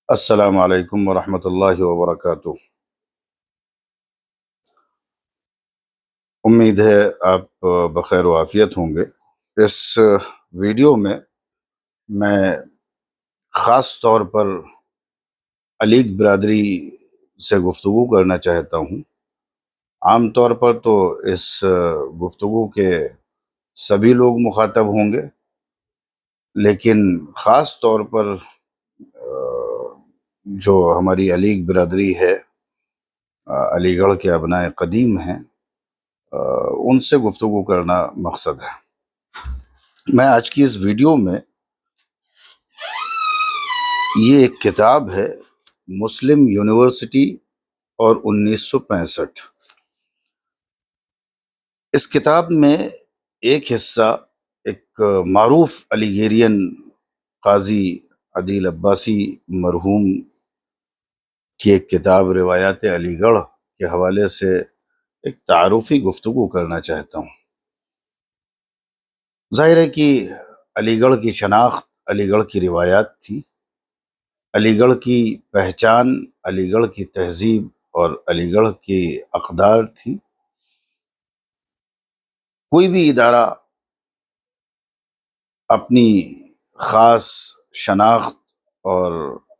السلام علیکم ورحمۃ اللہ وبرکاتہ۔ امید ہے آپ بخیر و عافیت ہوں گے۔ اس ویڈیو میں خاص طور پر علیگ برادری سے گفتگو کرنا چاہتا ہوں۔ عام طور پر تو اس گفتگو کے سبھی لوگ مخاطب ہوں گے، لیکن خاص طور پر جو ہماری علیگ برادری ہے، علی گڑھ کے ابنائے قدیم ہیں، ان سے گفتگو کرنا مقصد ہے۔ میں آج کی اس ویڈیو میں یہ ایک کتاب ہے، مسلم یونیورسٹی اور 1965۔ اس کتاب میں ایک حصہ ایک معروف علیگیرین قاضی عدیل عباسی مرحوم کی ایک کتاب روایات علی گڑھ کے حوالے سے ایک تعارفی گفتگو کرنا چاہتا ہوں۔ ظاہر ہے کہ علی گڑھ کی شناخت علی گڑھ کی روایات تھی، علی گڑھ کی پہچان علی گڑھ کی تہذیب اور علی گڑھ کی اقدار تھی۔ کوئی بھی ادارہ اپنی خاص شناخت اور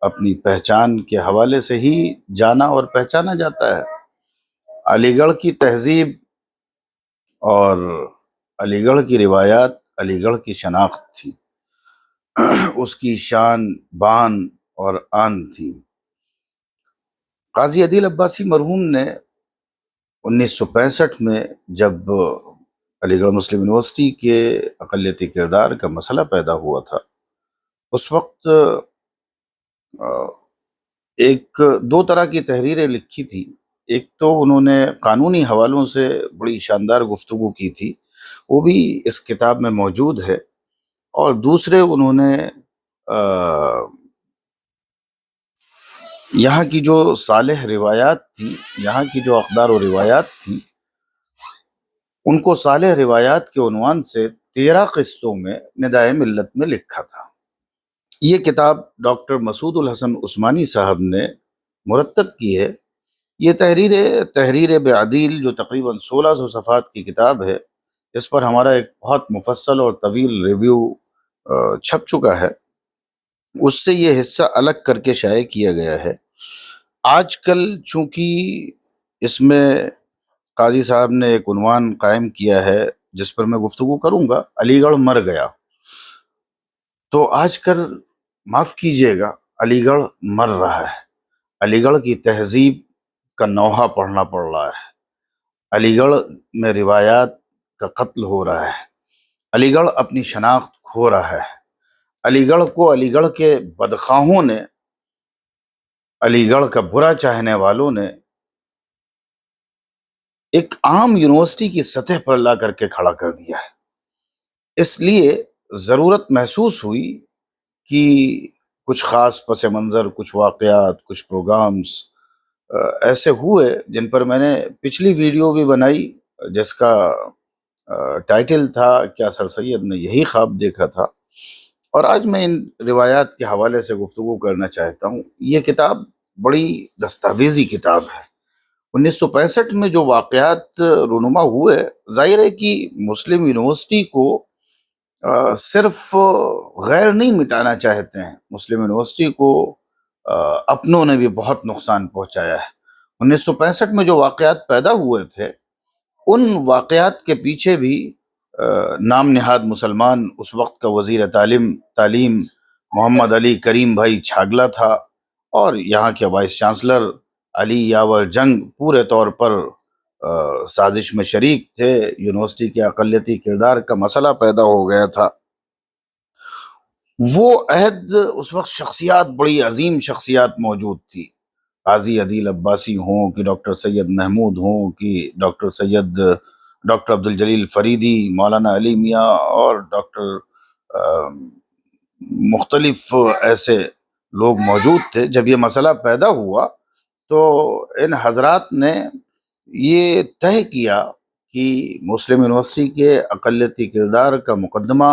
اپنی پہچان کے حوالے سے ہی جانا اور پہچانا جاتا ہے۔ علی گڑھ کی تہذیب اور علی گڑھ کی روایات علی گڑھ کی شناخت تھی، اس کی شان بان اور آن تھی۔ قاضی عدیل عباسی مرحوم نے 1965 میں جب علی گڑھ مسلم یونیورسٹی کے اقلیتی کردار کا مسئلہ پیدا ہوا تھا، اس وقت ایک دو طرح کی تحریریں لکھی تھی۔ ایک تو انہوں نے قانونی حوالوں سے بڑی شاندار گفتگو کی تھی، وہ بھی اس کتاب میں موجود ہے، اور دوسرے انہوں نے یہاں کی جو صالح روایات تھی، یہاں کی جو اقدار و روایات تھی، ان کو صالح روایات کے عنوان سے 13 قسطوں میں ندائے ملت میں لکھا تھا۔ یہ کتاب ڈاکٹر مسعود الحسن عثمانی صاحب نے مرتب کی ہے۔ یہ تحریر بعدیل جو تقریباً 1600 صفحات کی کتاب ہے، اس پر ہمارا ایک بہت مفصل اور طویل ریویو چھپ چکا ہے، اس سے یہ حصہ الگ کر کے شائع کیا گیا ہے۔ آج کل چونکہ اس میں قاضی صاحب نے ایک عنوان قائم کیا ہے جس پر میں گفتگو کروں گا، علی گڑھ مر گیا، تو آج کل معاف کیجئے گا، علی گڑھ مر رہا ہے۔ علی گڑھ کی تہذیب کا نوحہ پڑھنا پڑ رہا ہے، علی گڑھ میں روایات کا قتل ہو رہا ہے، علی گڑھ اپنی شناخت کھو رہا ہے، علی گڑھ کو علی گڑھ کے بدخواہوں نے، علی گڑھ کا برا چاہنے والوں نے ایک عام یونیورسٹی کی سطح پر لا کر کے کھڑا کر دیا ہے۔ اس لیے ضرورت محسوس ہوئی کہ کچھ خاص پس منظر، کچھ واقعات، کچھ پروگرامز ایسے ہوئے جن پر میں نے پچھلی ویڈیو بھی بنائی، جس کا ٹائٹل تھا کیا سر سید نے یہی خواب دیکھا تھا، اور آج میں ان روایات کے حوالے سے گفتگو کرنا چاہتا ہوں۔ یہ کتاب بڑی دستاویزی کتاب ہے۔ 1965 میں جو واقعات رونما ہوئے، ظاہر ہے کہ مسلم یونیورسٹی کو صرف غیر نہیں مٹانا چاہتے ہیں، مسلم یونیورسٹی کو اپنوں نے بھی بہت نقصان پہنچایا ہے۔ 1965 میں جو واقعات پیدا ہوئے تھے، ان واقعات کے پیچھے بھی نام نہاد مسلمان اس وقت کا وزیر تعلیم محمد علی کریم بھائی چھاگلا تھا، اور یہاں کے وائس چانسلر علی یاور جنگ پورے طور پر سازش میں شریک تھے۔ یونیورسٹی کے اقلیتی کردار کا مسئلہ پیدا ہو گیا تھا۔ وہ عہد اس وقت شخصیات، بڑی عظیم شخصیات موجود تھی، قاضی عدیل عباسی ہوں کہ ڈاکٹر سید محمود ہوں کہ ڈاکٹر عبدالجلیل فریدی، مولانا علی میاں اور ڈاکٹر مختلف ایسے لوگ موجود تھے۔ جب یہ مسئلہ پیدا ہوا تو ان حضرات نے یہ طے کیا کہ مسلم یونیورسٹی کے اقلیتی کردار کا مقدمہ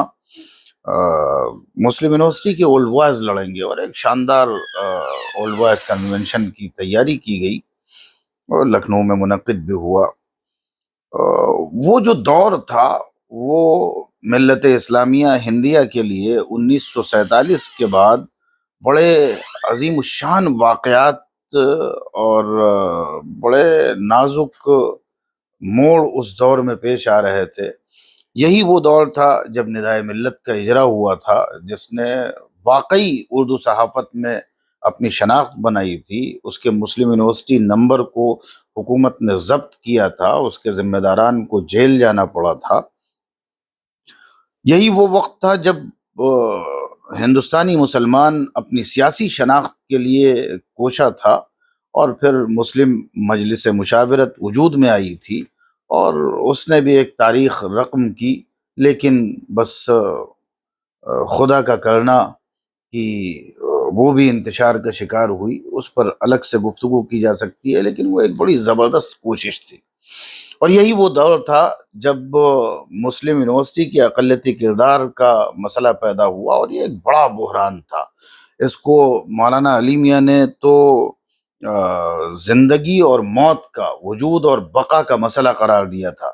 مسلم یونیورسٹی کے اولڈ بوائز لڑیں گے، اور ایک شاندار اولڈ بوائز کنونشن کی تیاری کی گئی اور لکھنؤ میں منعقد بھی ہوا۔ وہ جو دور تھا وہ ملت اسلامیہ ہندیہ کے لیے 1947 کے بعد بڑے عظیم الشان واقعات اور بڑے نازک موڑ اس دور میں پیش آ رہے تھے۔ یہی وہ دور تھا جب ندائے ملت کا اجرا ہوا تھا، جس نے واقعی اردو صحافت میں اپنی شناخت بنائی تھی۔ اس کے مسلم یونیورسٹی نمبر کو حکومت نے ضبط کیا تھا، اس کے ذمہ داران کو جیل جانا پڑا تھا۔ یہی وہ وقت تھا جب ہندوستانی مسلمان اپنی سیاسی شناخت کے لیے کوشاں تھا، اور پھر مسلم مجلس مشاورت وجود میں آئی تھی، اور اس نے بھی ایک تاریخ رقم کی، لیکن بس خدا کا کرنا کہ وہ بھی انتشار کا شکار ہوئی، اس پر الگ سے گفتگو کی جا سکتی ہے، لیکن وہ ایک بڑی زبردست کوشش تھی۔ اور یہی وہ دور تھا جب مسلم یونیورسٹی کی اقلیتی کردار کا مسئلہ پیدا ہوا، اور یہ ایک بڑا بحران تھا۔ اس کو مولانا علی میاں نے تو زندگی اور موت کا، وجود اور بقا کا مسئلہ قرار دیا تھا۔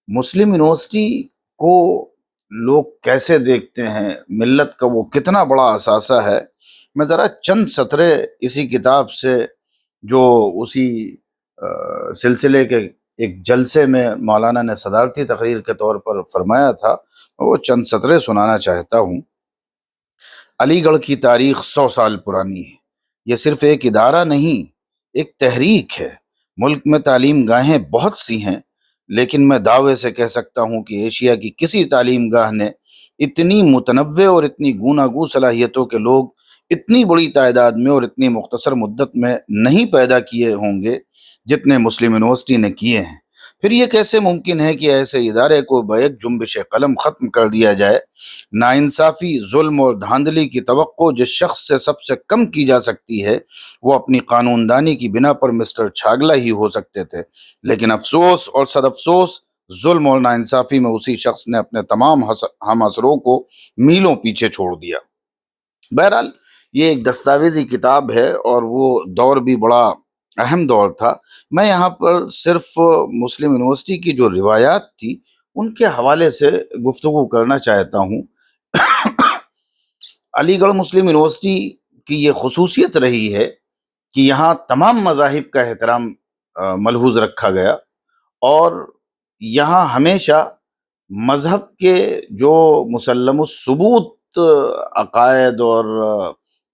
مسلم یونیورسٹی کو لوگ کیسے دیکھتے ہیں، ملت کا وہ کتنا بڑا اثاثہ ہے، میں ذرا چند سطرے اسی کتاب سے، جو اسی سلسلے کے ایک جلسے میں مولانا نے صدارتی تقریر کے طور پر فرمایا تھا، وہ چند سطرے سنانا چاہتا ہوں۔ علی گڑھ کی تاریخ 100 سال پرانی ہے۔ یہ صرف ایک ادارہ نہیں، ایک تحریک ہے۔ ملک میں تعلیم گاہیں بہت سی ہیں، لیکن میں دعوے سے کہہ سکتا ہوں کہ ایشیا کی کسی تعلیم گاہ نے اتنی متنوع اور اتنی گوناگوں صلاحیتوں کے لوگ اتنی بڑی تعداد میں اور اتنی مختصر مدت میں نہیں پیدا کیے ہوں گے جتنے مسلم یونیورسٹی نے کیے ہیں۔ پھر یہ کیسے ممکن ہے کہ ایسے ادارے کو بیک جنبش قلم ختم کر دیا جائے؟ ناانصافی، ظلم اور دھاندلی کی توقع جس شخص سے سب سے کم کی جا سکتی ہے، وہ اپنی قانون دانی کی بنا پر مسٹر چھاگلا ہی ہو سکتے تھے، لیکن افسوس اور صد افسوس، ظلم اور ناانصافی میں اسی شخص نے اپنے تمام ہم عصروں کو میلوں پیچھے چھوڑ دیا۔ بہرحال یہ ایک دستاویزی کتاب ہے، اور وہ دور بھی بڑا اہم دور تھا۔ میں یہاں پر صرف مسلم یونیورسٹی کی جو روایات تھی ان کے حوالے سے گفتگو کرنا چاہتا ہوں۔ علی گڑھ مسلم یونیورسٹی کی یہ خصوصیت رہی ہے کہ یہاں تمام مذاہب کا احترام ملحوظ رکھا گیا، اور یہاں ہمیشہ مذہب کے جو مسلم الثبوت عقائد اور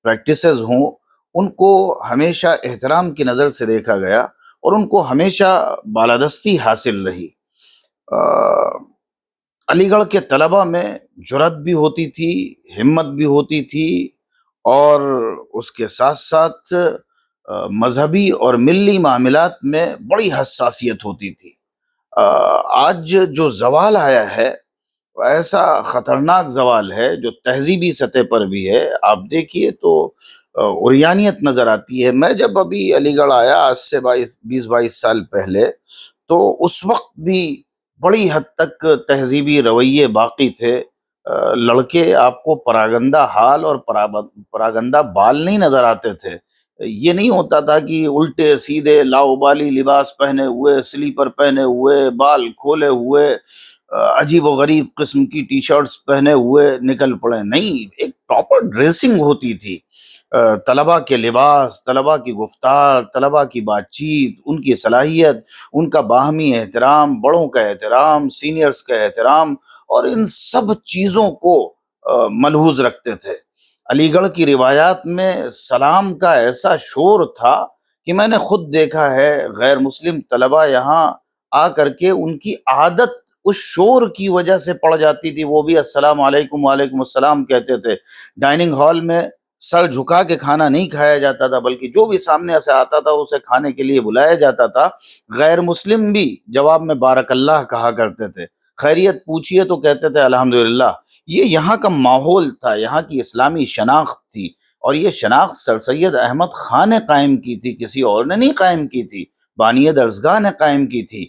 پریکٹسز ہوں، ان کو ہمیشہ احترام کی نظر سے دیکھا گیا، اور ان کو ہمیشہ بالادستی حاصل رہی۔ علی گڑھ کے طلبہ میں جرأت بھی ہوتی تھی، ہمت بھی ہوتی تھی، اور اس کے ساتھ ساتھ مذہبی اور ملی معاملات میں بڑی حساسیت ہوتی تھی۔ آج جو زوال آیا ہے وہ ایسا خطرناک زوال ہے جو تہذیبی سطح پر بھی ہے۔ آپ دیکھیے تو عریانیت نظر آتی ہے۔ میں جب ابھی علی گڑھ آیا آج سے 20-22 سال پہلے، تو اس وقت بھی بڑی حد تک تہذیبی رویے باقی تھے۔ لڑکے آپ کو پراگندہ حال اور پراگندہ بال نہیں نظر آتے تھے۔ یہ نہیں ہوتا تھا کہ الٹے سیدھے لاؤبالی لباس پہنے ہوئے، سلیپر پہنے ہوئے، بال کھولے ہوئے، عجیب و غریب قسم کی ٹی شرٹس پہنے ہوئے نکل پڑے۔ نہیں، ایک پراپر ڈریسنگ ہوتی تھی۔ طلبہ کے لباس، طلبہ کی گفتار، طلبہ کی بات چیت، ان کی صلاحیت، ان کا باہمی احترام، بڑوں کا احترام، سینئرز کا احترام، اور ان سب چیزوں کو ملحوظ رکھتے تھے۔ علی گڑھ کی روایات میں سلام کا ایسا شور تھا کہ میں نے خود دیکھا ہے، غیر مسلم طلبہ یہاں آ کر کے ان کی عادت اس شور کی وجہ سے پڑ جاتی تھی، وہ بھی السلام علیکم وعلیکم السلام کہتے تھے۔ ڈائننگ ہال میں سر جھکا کے کھانا نہیں کھایا جاتا تھا، بلکہ جو بھی سامنے سے آتا تھا اسے کھانے کے لیے بلایا جاتا تھا۔ غیر مسلم بھی جواب میں بارک اللہ کہا کرتے تھے، خیریت پوچھیے تو کہتے تھے الحمدللہ۔ یہ یہاں کا ماحول تھا، یہاں کی اسلامی شناخت تھی، اور یہ شناخت سر سید احمد خان نے قائم کی تھی، کسی اور نے نہیں قائم کی تھی، بانی درسگاہ نے قائم کی تھی۔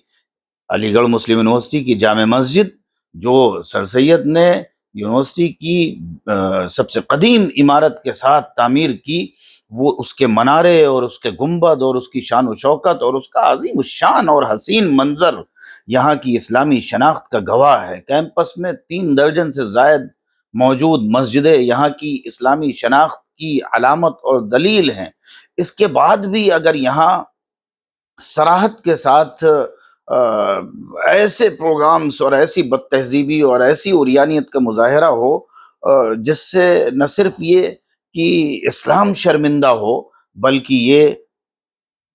علی گڑھ مسلم یونیورسٹی کی جامع مسجد جو سر سید نے یونیورسٹی کی سب سے قدیم عمارت کے ساتھ تعمیر کی، وہ اس کے منارے اور اس کے گنبد اور اس کی شان و شوکت اور اس کا عظیم الشان اور حسین منظر یہاں کی اسلامی شناخت کا گواہ ہے۔ کیمپس میں 3 درجن سے زائد موجود مسجدیں یہاں کی اسلامی شناخت کی علامت اور دلیل ہیں۔ اس کے بعد بھی اگر یہاں صراحت کے ساتھ ایسے پروگرامز اور ایسی بد تہذیبی اور ایسی عریانیت کا مظاہرہ ہو جس سے نہ صرف یہ کہ اسلام شرمندہ ہو، بلکہ یہ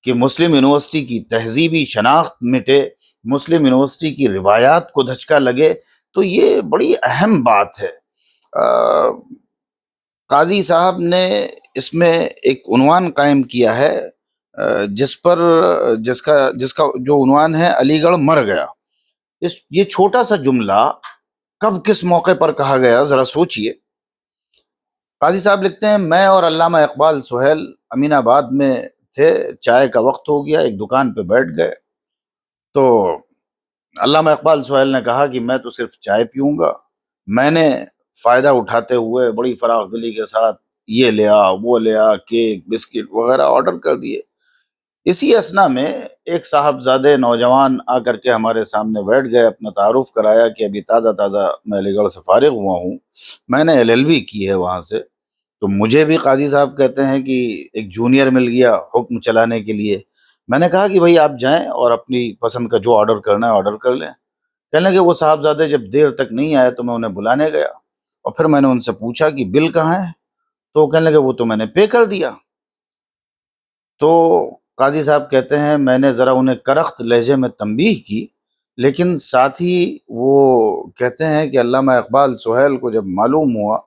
کہ مسلم یونیورسٹی کی تہذیبی شناخت مٹے، مسلم یونیورسٹی کی روایات کو دھچکا لگے، تو یہ بڑی اہم بات ہے۔ قاضی صاحب نے اس میں ایک عنوان قائم کیا ہے جس کا جو عنوان ہے علی گڑھ مر گیا۔ یہ چھوٹا سا جملہ کب کس موقع پر کہا گیا ذرا سوچئے۔ قاضی صاحب لکھتے ہیں، میں اور علامہ اقبال سہیل امین آباد میں تھے، چائے کا وقت ہو گیا، ایک دکان پہ بیٹھ گئے تو علامہ اقبال سہیل نے کہا کہ میں تو صرف چائے پیوں گا۔ میں نے فائدہ اٹھاتے ہوئے بڑی فراخ دلی کے ساتھ یہ لیا وہ لیا، کیک بسکٹ وغیرہ آرڈر کر دیے۔ اسی اثنا میں ایک صاحبزادے نوجوان آ کر کے ہمارے سامنے بیٹھ گئے، اپنا تعارف کرایا کہ ابھی تازہ میں علی گڑھ سے فارغ ہوا ہوں، میں نے LLB کی ہے وہاں سے، تو مجھے بھی قاضی صاحب کہتے ہیں کہ ایک جونیئر مل گیا حکم چلانے کے لیے۔ میں نے کہا کہ بھائی آپ جائیں اور اپنی پسند کا جو آرڈر کرنا ہے آرڈر کر لیں۔ کہنے لگے وہ صاحبزادے جب دیر تک نہیں آئے تو میں انہیں بلانے گیا، اور پھر میں نے ان سے پوچھا کہ بل کہاں ہے، تو کہنے لگے وہ تو میں نے پے کر دیا۔ تو قاضی صاحب کہتے ہیں میں نے ذرا انہیں کرخت لہجے میں تنبیہ کی، لیکن ساتھ ہی وہ کہتے ہیں کہ علامہ اقبال سہیل کو جب معلوم ہوا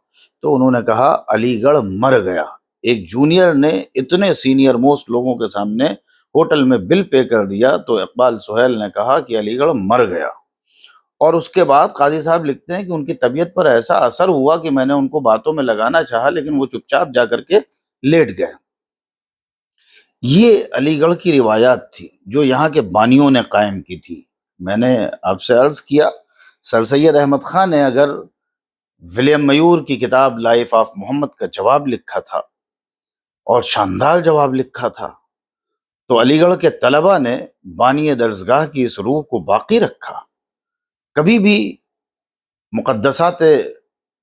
تو انہوں نے کہا علی گڑھ مر گیا۔ ایک جونیئر نے اتنے سینئر موسٹ لوگوں کے سامنے ہوٹل میں بل پے کر دیا، تو اقبال سہیل نے کہا کہ علی گڑھ مر گیا۔ اور اس کے بعد قاضی صاحب لکھتے ہیں کہ ان کی طبیعت پر ایسا اثر ہوا کہ میں نے ان کو باتوں میں لگانا چاہا، لیکن وہ چپ چاپ جا کر کے لیٹ گئے۔ یہ علی گڑھ کی روایات تھی جو یہاں کے بانیوں نے قائم کی تھی۔ میں نے آپ سے عرض کیا، سر سید احمد خان نے اگر ولیم میور کی کتاب لائف آف محمد کا جواب لکھا تھا اور شاندار جواب لکھا تھا، تو علی گڑھ کے طلبہ نے بانی درسگاہ کی اس روح کو باقی رکھا۔ کبھی بھی مقدسات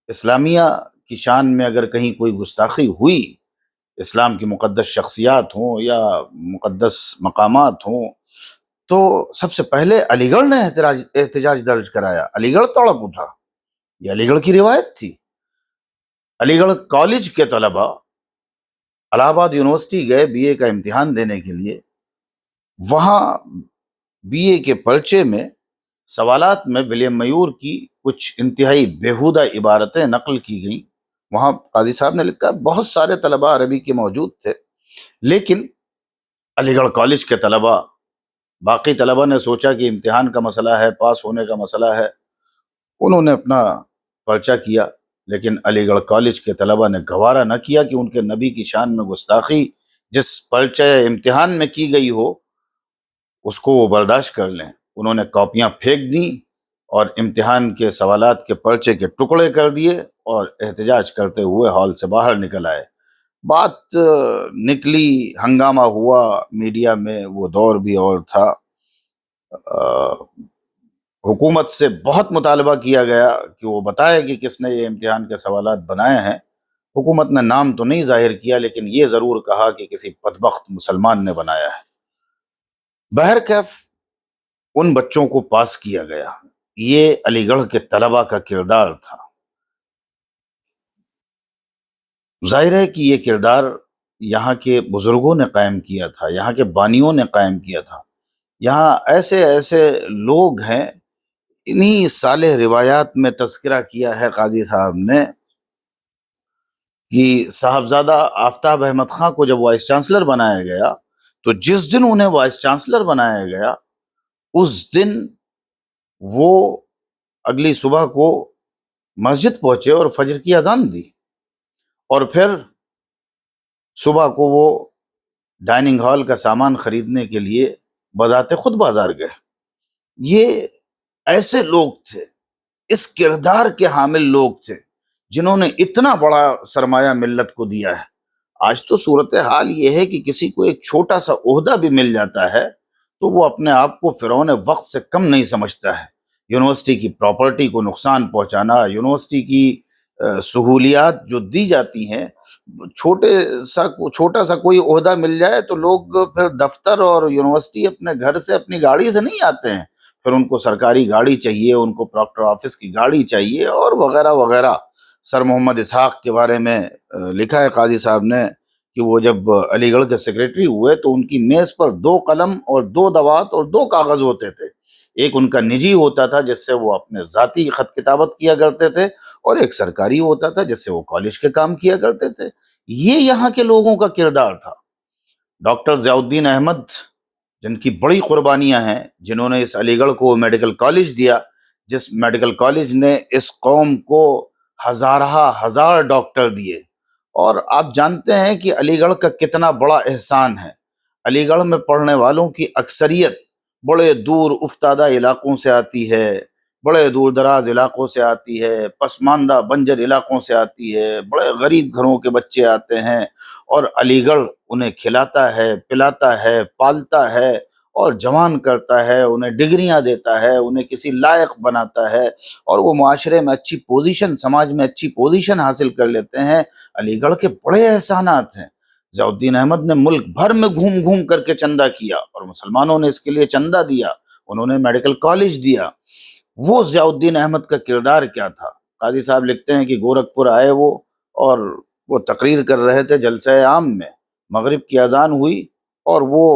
اسلامیہ کی شان میں اگر کہیں کوئی گستاخی ہوئی، اسلام کی مقدس شخصیات ہوں یا مقدس مقامات ہوں، تو سب سے پہلے علی گڑھ نے احتجاج درج کرایا، علی گڑھ تڑپ اٹھا۔ یہ علی گڑھ کی روایت تھی۔ علی گڑھ کالج کے طلبہ الہ آباد یونیورسٹی گئے BA کا امتحان دینے کے لیے، وہاں BA کے پرچے میں سوالات میں ولیم میور کی کچھ انتہائی بیہودہ عبارتیں نقل کی گئیں۔ وہاں قاضی صاحب نے لکھا بہت سارے طلبہ عربی کے موجود تھے، لیکن علی گڑھ کالج کے طلبہ، باقی طلبہ نے سوچا کہ امتحان کا مسئلہ ہے، پاس ہونے کا مسئلہ ہے، انہوں نے اپنا پرچہ کیا، لیکن علی گڑھ کالج کے طلبہ نے گوارا نہ کیا کہ ان کے نبی کی شان میں گستاخی جس پرچہ امتحان میں کی گئی ہو اس کو وہ برداشت کر لیں۔ انہوں نے کاپیاں پھینک دیں اور امتحان کے سوالات کے پرچے کے ٹکڑے کر دیے اور احتجاج کرتے ہوئے ہال سے باہر نکل آئے۔ بات نکلی، ہنگامہ ہوا میڈیا میں، وہ دور بھی اور تھا۔ حکومت سے بہت مطالبہ کیا گیا کہ وہ بتائے کہ کس نے یہ امتحان کے سوالات بنائے ہیں۔ حکومت نے نام تو نہیں ظاہر کیا، لیکن یہ ضرور کہا کہ کسی بدبخت مسلمان نے بنایا ہے۔ بہرکیف ان بچوں کو پاس کیا گیا۔ یہ علی گڑھ کے طلبہ کا کردار تھا۔ ظاہر ہے کہ یہ کردار یہاں کے بزرگوں نے قائم کیا تھا، یہاں کے بانیوں نے قائم کیا تھا۔ یہاں ایسے ایسے لوگ ہیں، انہی صالح روایات میں تذکرہ کیا ہے قاضی صاحب نے کہ صاحبزادہ آفتاب احمد خان کو جب وائس چانسلر بنایا گیا تو جس دن انہیں وائس چانسلر بنایا گیا اس دن وہ اگلی صبح کو مسجد پہنچے اور فجر کی اذان دی، اور پھر صبح کو وہ ڈائننگ ہال کا سامان خریدنے کے لیے بذات خود بازار گئے۔ یہ ایسے لوگ تھے اس کردار کے حامل لوگ تھے جنہوں نے اتنا بڑا سرمایہ ملت کو دیا ہے۔ آج تو صورتحال یہ ہے کہ کسی کو ایک چھوٹا سا عہدہ بھی مل جاتا ہے تو وہ اپنے آپ کو فرعون وقت سے کم نہیں سمجھتا ہے۔ یونیورسٹی کی پراپرٹی کو نقصان پہنچانا، یونیورسٹی کی سہولیات جو دی جاتی ہیں، چھوٹا سا کوئی عہدہ مل جائے تو لوگ پھر دفتر اور یونیورسٹی اپنے گھر سے اپنی گاڑی سے نہیں آتے ہیں، پھر ان کو سرکاری گاڑی چاہیے، ان کو پراکٹر آفس کی گاڑی چاہیے اور وغیرہ وغیرہ۔ سر محمد اسحاق کے بارے میں لکھا ہے قاضی صاحب نے کہ وہ جب علی گڑھ کے سیکریٹری ہوئے تو ان کی میز پر 2 قلم اور 2 دوات اور 2 کاغذ ہوتے تھے۔ ایک ان کا نجی ہوتا تھا جس سے وہ اپنے ذاتی خط کتابت کیا کرتے تھے، اور ایک سرکاری ہوتا تھا جس سے وہ کالج کے کام کیا کرتے تھے۔ یہ یہاں کے لوگوں کا کردار تھا۔ ڈاکٹر ضیاء الدین احمد جن کی بڑی قربانیاں ہیں، جنہوں نے اس علی گڑھ کو میڈیکل کالج دیا، جس میڈیکل کالج نے اس قوم کو ہزار ڈاکٹر دیے، اور آپ جانتے ہیں کہ علی گڑھ کا کتنا بڑا احسان ہے۔ علی گڑھ میں پڑھنے والوں کی اکثریت بڑے دور افتادہ علاقوں سے آتی ہے، بڑے دور دراز علاقوں سے آتی ہے، پسماندہ بنجر علاقوں سے آتی ہے، بڑے غریب گھروں کے بچے آتے ہیں، اور علی گڑھ انہیں کھلاتا ہے، پلاتا ہے، پالتا ہے اور جوان کرتا ہے، انہیں ڈگریاں دیتا ہے، انہیں کسی لائق بناتا ہے، اور وہ معاشرے میں اچھی پوزیشن، سماج میں اچھی پوزیشن حاصل کر لیتے ہیں۔ علی گڑھ کے بڑے احسانات ہیں۔ ضیاء الدین احمد نے ملک بھر میں گھوم گھوم کر کے چندہ کیا، اور مسلمانوں نے اس کے لیے چندہ دیا، انہوں نے میڈیکل کالج دیا۔ وہ ضیاء الدین احمد کا کردار کیا تھا؟ قاضی صاحب لکھتے ہیں کہ گورکھپور آئے وہ، اور وہ تقریر کر رہے تھے جلسہ عام میں، مغرب کی اذان ہوئی اور وہ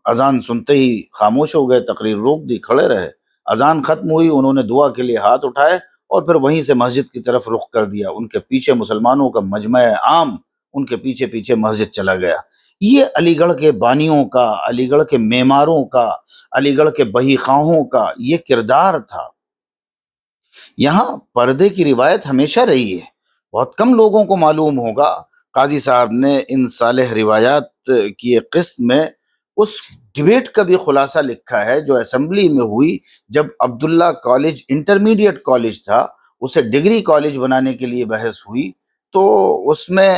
اذان سنتے ہی خاموش ہو گئے، تقریر روک دی، کھڑے رہے۔ اذان ختم ہوئی، انہوں نے دعا کے لیے ہاتھ اٹھائے اور پھر وہیں سے مسجد کی طرف رخ کر دیا۔ ان کے پیچھے مسلمانوں کا مجمع عام ان کے پیچھے پیچھے مسجد چلا گیا۔ یہ علی گڑھ کے بانیوں کا، علی گڑھ کے معماروں کا، علی گڑھ کے بہی خواہوں کا یہ کردار تھا۔ یہاں پردے کی روایت ہمیشہ رہی ہے، بہت کم لوگوں کو معلوم ہوگا۔ قاضی صاحب نے ان صالح روایات کی ایک قسط میں اس ڈیبیٹ کا بھی خلاصہ لکھا ہے جو اسمبلی میں ہوئی جب عبداللہ کالج انٹرمیڈیٹ کالج تھا، اسے ڈگری کالج بنانے کے لیے بحث ہوئی، تو اس میں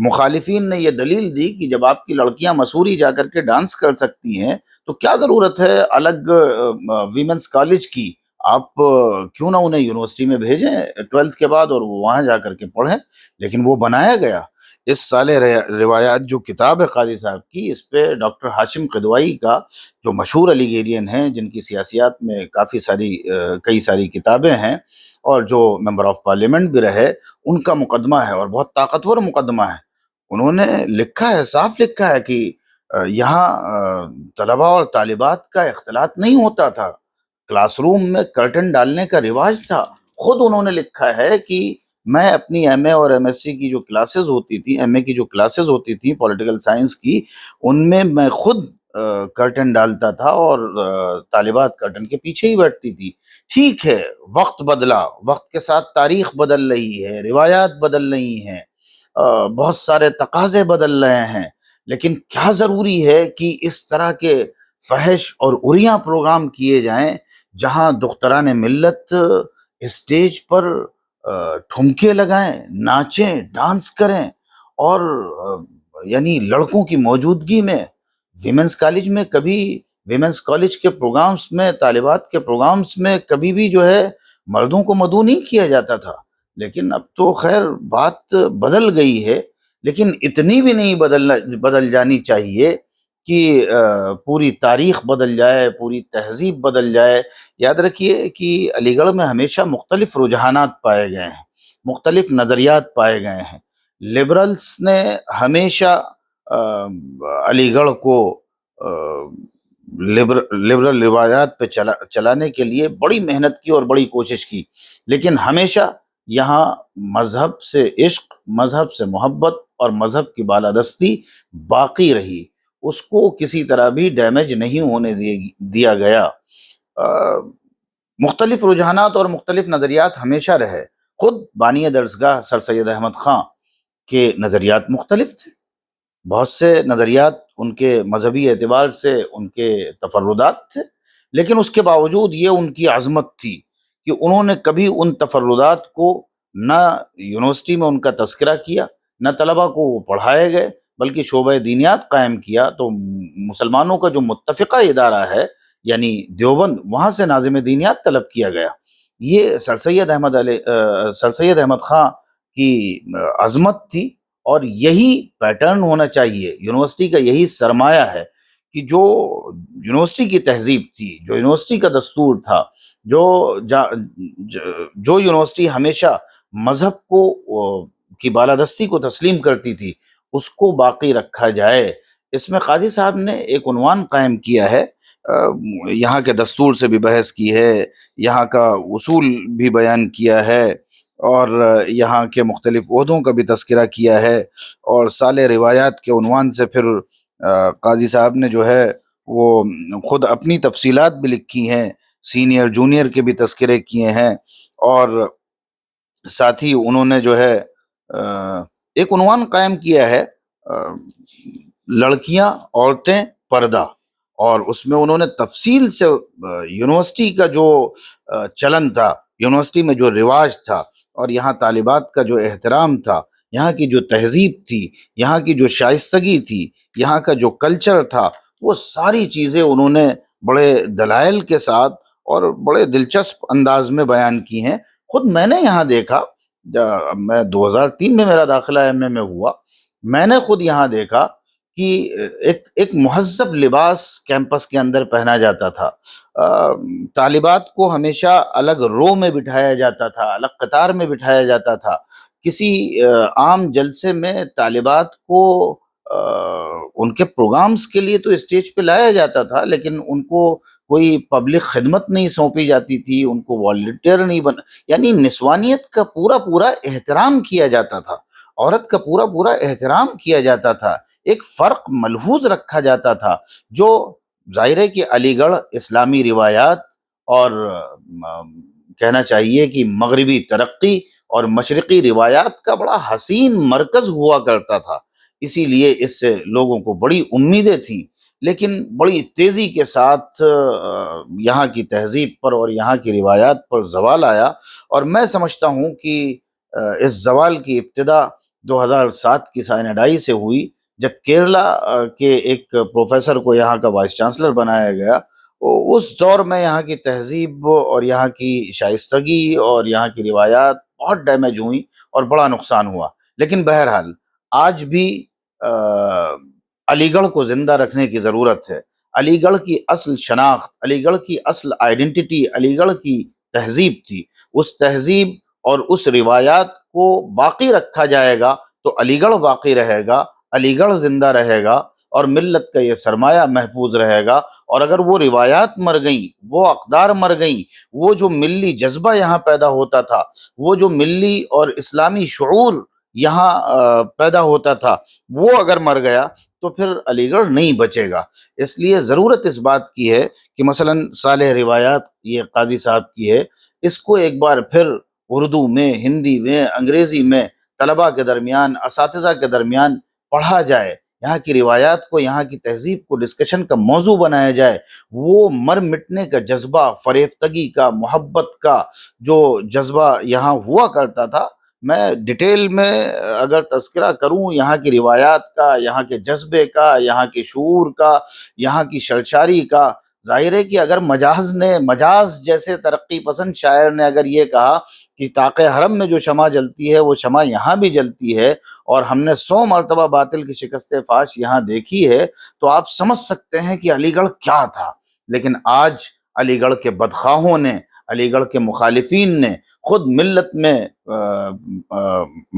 مخالفین نے یہ دلیل دی کہ جب آپ کی لڑکیاں مسوری جا کر کے ڈانس کر سکتی ہیں تو کیا ضرورت ہے الگ ویمنس کالج کی؟ آپ کیوں نہ انہیں یونیورسٹی میں بھیجیں 12th کے بعد اور وہ وہاں جا کر کے پڑھیں۔ لیکن وہ بنایا گیا۔ اس صالح روایات جو کتاب ہے قاضی صاحب کی، اس پہ ڈاکٹر ہاشم قدوائی کا، جو مشہور علی گیرین ہیں، جن کی سیاسیات میں کئی ساری کتابیں ہیں اور جو ممبر آف پارلیمنٹ بھی رہے، ان کا مقدمہ ہے اور بہت طاقتور مقدمہ ہے۔ انہوں نے لکھا ہے، صاف لکھا ہے کہ یہاں طلباء اور طالبات کا اختلاط نہیں ہوتا تھا، کلاس روم میں کرٹن ڈالنے کا رواج تھا۔ خود انہوں نے لکھا ہے کہ میں اپنی ایم اے اور ایم ایس سی کی جو کلاسز ہوتی تھیں، ایم اے کی جو کلاسز ہوتی تھیں پولیٹیکل سائنس کی، ان میں خود کرٹن ڈالتا تھا اور طالبات کرٹن کے پیچھے ہی بیٹھتی تھی۔ ٹھیک ہے، وقت بدلا، وقت کے ساتھ تاریخ بدل رہی ہے، روایات بدل رہی ہیں، بہت سارے تقاضے بدل رہے ہیں، لیکن کیا ضروری ہے کہ اس طرح کے فحش اور عریاں پروگرام کیے جائیں جہاں دختران ملت اسٹیج پر ٹھمکے لگائیں، ناچیں، ڈانس کریں، اور یعنی لڑکوں کی موجودگی میں ویمنس کالج میں کبھی، ویمنس کالج کے پروگرامز میں، طالبات کے پروگرامز میں کبھی بھی جو ہے مردوں کو مدعو نہیں کیا جاتا تھا۔ لیکن اب تو خیر بات بدل گئی ہے، لیکن اتنی بھی نہیں بدل جانی چاہیے کہ پوری تاریخ بدل جائے، پوری تہذیب بدل جائے۔ یاد رکھیے کہ علی گڑھ میں ہمیشہ مختلف رجحانات پائے گئے ہیں، مختلف نظریات پائے گئے ہیں۔ لبرلز نے ہمیشہ علی گڑھ کو لبرل روایات پہ چلانے کے لیے بڑی محنت کی اور بڑی کوشش کی، لیکن ہمیشہ یہاں مذہب سے عشق، مذہب سے محبت اور مذہب کی بالادستی باقی رہی، اس کو کسی طرح بھی ڈیمیج نہیں ہونے دیا گیا۔ مختلف رجحانات اور مختلف نظریات ہمیشہ رہے۔ خود بانی درسگاہ سر سید احمد خان کے نظریات مختلف تھے، بہت سے نظریات ان کے مذہبی اعتبار سے ان کے تفردات تھے، لیکن اس کے باوجود یہ ان کی عظمت تھی کہ انہوں نے کبھی ان تفردات کو نہ یونیورسٹی میں ان کا تذکرہ کیا، نہ طلبہ کو وہ پڑھائے گئے، بلکہ شعبہ دینیات قائم کیا۔ تو مسلمانوں کا جو متفقہ ادارہ ہے یعنی دیوبند، وہاں سے ناظم دینیات طلب کیا گیا۔ یہ سر سید احمد خاں کی عظمت تھی، اور یہی پیٹرن ہونا چاہیے۔ یونیورسٹی کا یہی سرمایہ ہے کہ جو یونیورسٹی کی تہذیب تھی، جو یونیورسٹی کا دستور تھا، جو جو یونیورسٹی ہمیشہ مذہب کی بالادستی کو تسلیم کرتی تھی، اس کو باقی رکھا جائے۔ اس میں قاضی صاحب نے ایک عنوان قائم کیا ہے، یہاں کے دستور سے بھی بحث کی ہے، یہاں کا اصول بھی بیان کیا ہے، اور یہاں کے مختلف عہدوں کا بھی تذکرہ کیا ہے، اور سال روایات کے عنوان سے پھر قاضی صاحب نے جو ہے وہ خود اپنی تفصیلات بھی لکھی ہیں، سینئر جونیئر کے بھی تذکرے کیے ہیں، اور ساتھ ہی انہوں نے جو ہے ایک عنوان قائم کیا ہے، لڑکیاں عورتیں پردہ، اور اس میں انہوں نے تفصیل سے یونیورسٹی کا جو چلن تھا، یونیورسٹی میں جو رواج تھا، اور یہاں طالبات کا جو احترام تھا، یہاں کی جو تہذیب تھی، یہاں کی جو شائستگی تھی، یہاں کا جو کلچر تھا، وہ ساری چیزیں انہوں نے بڑے دلائل کے ساتھ اور بڑے دلچسپ انداز میں بیان کی ہیں۔ خود میں نے یہاں دیکھا، میں 2003 میں میرا داخلہ ایم اے میں ہوا، میں نے خود یہاں دیکھا کہ ایک مہذب لباس کیمپس کے اندر پہنا جاتا تھا۔ طالبات کو ہمیشہ الگ رو میں بٹھایا جاتا تھا، الگ قطار میں بٹھایا جاتا تھا۔ کسی عام جلسے میں طالبات کو ان کے پروگرامز کے لیے تو اسٹیج پہ لایا جاتا تھا، لیکن ان کو کوئی پبلک خدمت نہیں سونپی جاتی تھی، ان کو والنٹیئر نہیں یعنی نسوانیت کا پورا پورا احترام کیا جاتا تھا، عورت کا پورا پورا احترام کیا جاتا تھا، ایک فرق ملحوظ رکھا جاتا تھا، جو ظاہر ہے کہ علی گڑھ اسلامی روایات اور کہنا چاہیے کہ مغربی ترقی اور مشرقی روایات کا بڑا حسین مرکز ہوا کرتا تھا، اسی لیے اس سے لوگوں کو بڑی امیدیں تھیں۔ لیکن بڑی تیزی کے ساتھ یہاں کی تہذیب پر اور یہاں کی روایات پر زوال آیا، اور میں سمجھتا ہوں کہ اس زوال کی ابتدا 2007 کی سائنڈائی سے ہوئی، جب کیرلا کے ایک پروفیسر کو یہاں کا وائس چانسلر بنایا گیا۔ اس دور میں یہاں کی تہذیب اور یہاں کی شائستگی اور یہاں کی روایات بہت ڈیمیج ہوئیں اور بڑا نقصان ہوا۔ لیکن بہرحال آج بھی علی گڑھ کو زندہ رکھنے کی ضرورت ہے۔ علی گڑھ کی اصل شناخت، علی گڑھ کی اصل آئیڈینٹی علی گڑھ کی تہذیب تھی۔ اس تہذیب اور اس روایات کو باقی رکھا جائے گا تو علی گڑھ باقی رہے گا، علی گڑھ زندہ رہے گا، اور ملت کا یہ سرمایہ محفوظ رہے گا۔ اور اگر وہ روایات مر گئیں، وہ اقدار مر گئیں، وہ جو ملی جذبہ یہاں پیدا ہوتا تھا، وہ جو ملی اور اسلامی شعور یہاں پیدا ہوتا تھا، وہ اگر مر گیا تو پھر علی گڑھ نہیں بچے گا۔ اس لیے ضرورت اس بات کی ہے کہ مثلا صالح روایات یہ قاضی صاحب کی ہے، اس کو ایک بار پھر اردو میں، ہندی میں، انگریزی میں طلباء کے درمیان، اساتذہ کے درمیان پڑھا جائے، یہاں کی روایات کو، یہاں کی تہذیب کو ڈسکشن کا موضوع بنایا جائے۔ وہ مر مٹنے کا جذبہ، فریفتگی کا، محبت کا جو جذبہ یہاں ہوا کرتا تھا، میں ڈیٹیل میں اگر تذکرہ کروں یہاں کی روایات کا، یہاں کے جذبے کا، یہاں کے شعور کا، یہاں کی شرشاری کا، ظاہر ہے کہ اگر مجاز جیسے ترقی پسند شاعر نے اگر یہ کہا کہ طاق حرم میں جو شمع جلتی ہے وہ شمع یہاں بھی جلتی ہے، اور ہم نے 100 مرتبہ باطل کی شکست فاش یہاں دیکھی ہے، تو آپ سمجھ سکتے ہیں کہ علی گڑھ کیا تھا۔ لیکن آج علی گڑھ کے بدخواہوں نے، علی گڑھ کے مخالفین نے، خود ملت میں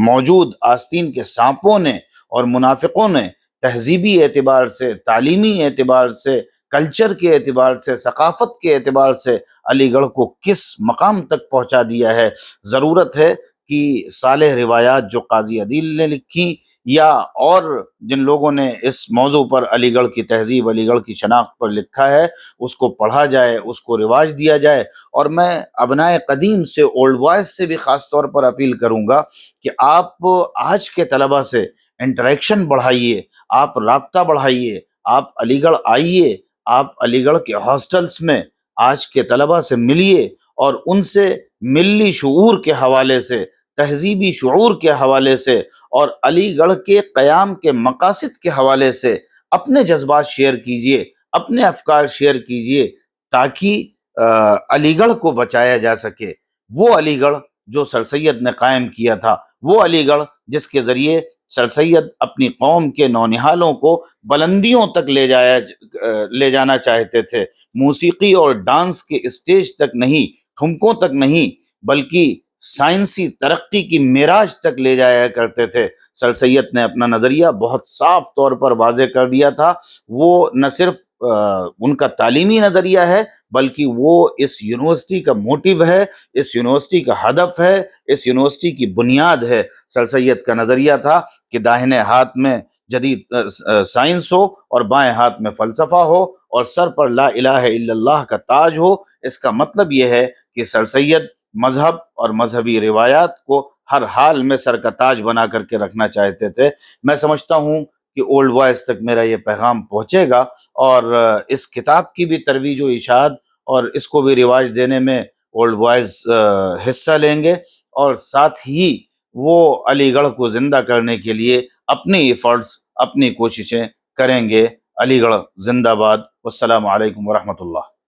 موجود آستین کے سانپوں نے اور منافقوں نے تہذیبی اعتبار سے، تعلیمی اعتبار سے، کلچر کے اعتبار سے، ثقافت کے اعتبار سے علی گڑھ کو کس مقام تک پہنچا دیا ہے۔ ضرورت ہے کہ صالح روایات جو قاضی عدیل نے لکھی، یا اور جن لوگوں نے اس موضوع پر علی گڑھ کی تہذیب، علی گڑھ کی شناخت پر لکھا ہے، اس کو پڑھا جائے، اس کو رواج دیا جائے۔ اور میں ابنائے قدیم سے، اولڈ بوائز سے بھی خاص طور پر اپیل کروں گا کہ آپ آج کے طلبہ سے انٹریکشن بڑھائیے، آپ رابطہ بڑھائیے، آپ علی گڑھ آئیے، آپ علی گڑھ کے ہاسٹلس میں آج کے طلبہ سے ملیے اور ان سے ملی شعور کے حوالے سے، تہذیبی شعور کے حوالے سے اور علی گڑھ کے قیام کے مقاصد کے حوالے سے اپنے جذبات شیئر کیجئے، اپنے افکار شیئر کیجئے، تاکہ علی گڑھ کو بچایا جا سکے۔ وہ علی گڑھ جو سر سید نے قائم کیا تھا، وہ علی گڑھ جس کے ذریعے سر سید اپنی قوم کے نونہالوں کو بلندیوں تک لے جانا چاہتے تھے، موسیقی اور ڈانس کے اسٹیج تک نہیں، ٹھمکوں تک نہیں، بلکہ سائنسی ترقی کی معراج تک لے جایا کرتے تھے۔ سر سید نے اپنا نظریہ بہت صاف طور پر واضح کر دیا تھا۔ وہ نہ صرف ان کا تعلیمی نظریہ ہے، بلکہ وہ اس یونیورسٹی کا موٹیو ہے، اس یونیورسٹی کا ہدف ہے، اس یونیورسٹی کی بنیاد ہے۔ سر سید کا نظریہ تھا کہ داہنے ہاتھ میں جدید سائنس ہو اور بائیں ہاتھ میں فلسفہ ہو اور سر پر لا الہ الا اللہ کا تاج ہو۔ اس کا مطلب یہ ہے کہ سر سید مذہب اور مذہبی روایات کو ہر حال میں سر کا تاج بنا کر کے رکھنا چاہتے تھے۔ میں سمجھتا ہوں کہ اولڈ وائز تک میرا یہ پیغام پہنچے گا، اور اس کتاب کی بھی ترویج و اشاعت اور اس کو بھی رواج دینے میں اولڈ وائز حصہ لیں گے، اور ساتھ ہی وہ علی گڑھ کو زندہ کرنے کے لیے اپنی ایفرٹس، اپنی کوششیں کریں گے۔ علی گڑھ زندہ باد۔ والسلام علیکم ورحمۃ اللہ۔